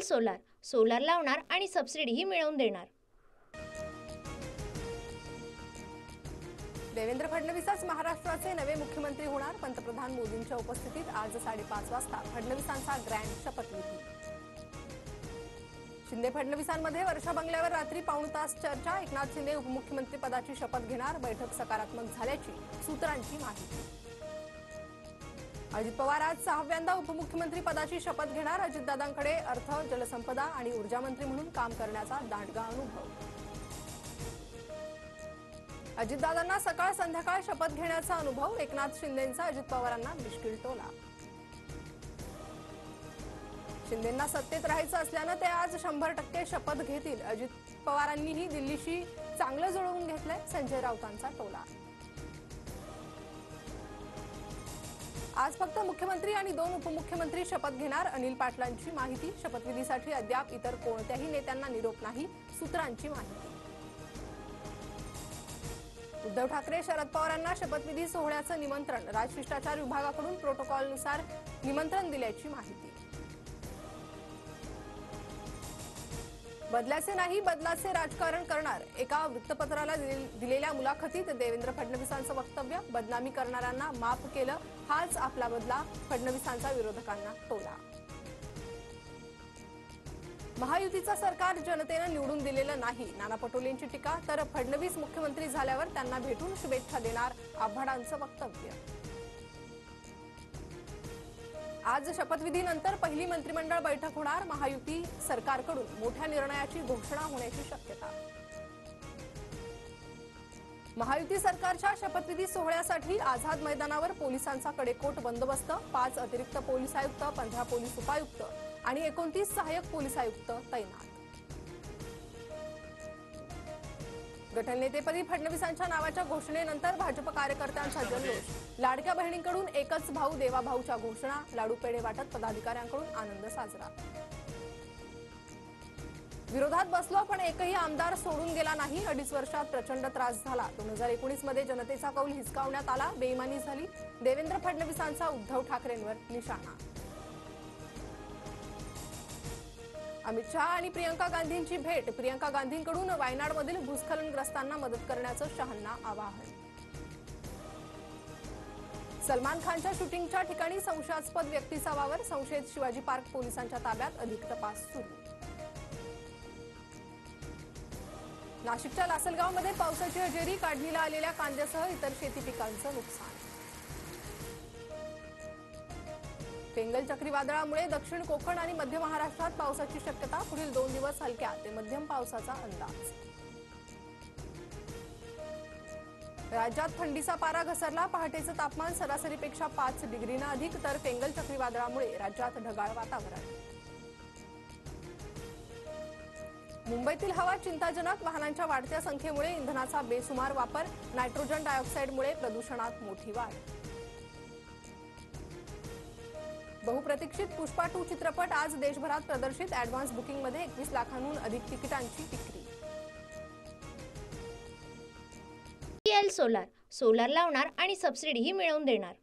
Solar solar लावणार आणि सबसिडीही मिळवून देणार। देवेंद्र फडणवीसच महाराष्ट्राचे नवे मुख्यमंत्री होणार। पंतप्रधान मोदींच्या उपस्थितीत आज 5:30 वाजता फडणवीसांचा ग्रँड शपथविधी। शिंदे फडणवीसांमध्ये वर्षा बंगल्यावर रात्री पाऊण तास चर्चा। एकनाथ शिंदे उपमुख्यमंत्री पदाची शपथ घेणार। बैठक सकारात्मक झाल्याची सूत्रांची माहिती। अजित पवार आज 6व्यांदा उपमुख्यमंत्री पदाची शपथ घेणार। अजितदादांकडे अर्थ, जलसंपदा आणि ऊर्जा मंत्री म्हणून काम करण्याचा दांडगा अनुभव। अजितदादांना सकाळ संध्याकाळ शपथ घेण्याचा अनुभव। एकनाथ शिंदेंचा अजित पवारांना मिश्किल टोला। शिंदेंना सत्तेत राहायचं असल्यानं ते आज 100% शपथ घेतील। अजित पवारांनीही दिल्लीशी चांगलं जुळवून घेतलंय, संजय राऊतांचा टोला। आज फक्त मुख्यमंत्री आणि 2 उपमुख्यमंत्री शपथ घेणार। अनिल पाटलांची माहिती। शपथविधीसाठी अद्याप इतर कोणत्याही नेत्यांना निरोप नाही, सूत्रांची माहिती। उद्धव ठाकरे शरद पवारांना शपथविधी सोहळ्याचं निमंत्रण। राजशिष्टाचार विभागाकडून प्रोटोकॉलनुसार निमंत्रण दिल्याची माहिती। बदलाचे नाही, बदलाचे राजकारण करणार। एका वृत्तपत्राला दिलेल्या मुलाखतीत देवेंद्र फडणवीसांचं वक्तव्य। बदनामी करणाऱ्यांना माफ केलं, हाच आपला बदला। फडणवीसांचा विरोधकांना टोला। महायुतीचं सरकार जनतेनं निवडून दिलेलं नाही, नाना पटोलेंची टीका। तर फडणवीस मुख्यमंत्री झाल्यावर त्यांना भेटून शुभेच्छा देणार, आव्हाडांचं वक्तव्य। आज शपथविधीनंतर पहिली मंत्रिमंडळ बैठक होणार। महायुती सरकारकडून मोठ्या निर्णयाची घोषणा होण्याची शक्यता। महायुती सरकारच्या शपथविधी सोहळ्यासाठी आझाद मैदानावर पोलिसांचा कडेकोट बंदोबस्त। 5 अतिरिक्त पोलीस आयुक्त, 15 पोलीस उपायुक्त आणि 29 सहाय्यक पोलीस आयुक्त तैनात। गटनेतेपदी फडणवीसांच्या नावाच्या घोषणेनंतर भाजप कार्यकर्त्यांचा जल्लोष। लाडक्या बहिणींकडून एकच भाऊ देवा भाऊच्या घोषणा। लाडू पेढे वाटत पदाधिकाऱ्यांकडून आनंद साजरा। विरोधात बसलो पण एकही आमदार सोडून गेला नाही। 2.5 वर्षात प्रचंड त्रास झाला। 2019 मध्ये जनतेचा कौल हिसकावण्यात आला, बेईमानी झाली। देवेंद्र फडणवीसांचा उद्धव ठाकरेंवर निशाणा। अमित शहा आणि प्रियंका गांधींची भेट। प्रियंका गांधींकडून वायनाडमधील भूस्खलनग्रस्तांना मदत करण्याचं शहांना आवाहन। सलमान खानच्या शूटिंगच्या ठिकाणी संशयास्पद व्यक्तीचा वावर। संशयित शिवाजी पार्क पोलिसांच्या ताब्यात, अधिक तपास सुरू। नाशिकच्या लासलगावमध्ये पावसाची हजेरी। काढणीला आलेल्या कांद्यासह इतर शेती पिकांचं नुकसान। पेंगल चक्रीवादळामुळे दक्षिण कोकण आणि मध्य महाराष्ट्रात पावसाची शक्यता। पुढील 2 दिवस हलक्या ते मध्यम पावसाचा अंदाज। राज्यात थंडीचा पारा घसरला। पहाटेचं तापमान सरासरीपेक्षा 5 डिग्रीनं अधिक। तर पेंगल चक्रीवादळामुळे राज्यात ढगाळ वातावरण। मुंबईतील हवा चिंताजनक। वाहनांच्या वाढत्या संख्येमुळे इंधनाचा बेसुमार वापर। नायट्रोजन डायऑक्साईडमुळे प्रदूषणात मोठी वाढ। बहुप्रतीक्षित पुष्पा 2 चित्रपट आज देशभरात प्रदर्शित। ॲडव्हान्स बुकिंगमध्ये 21 लाखांहून अधिक तिकिटांची विक्री। सोलार सोलार लावणार आणि सबसिडीही मिळवून देणार।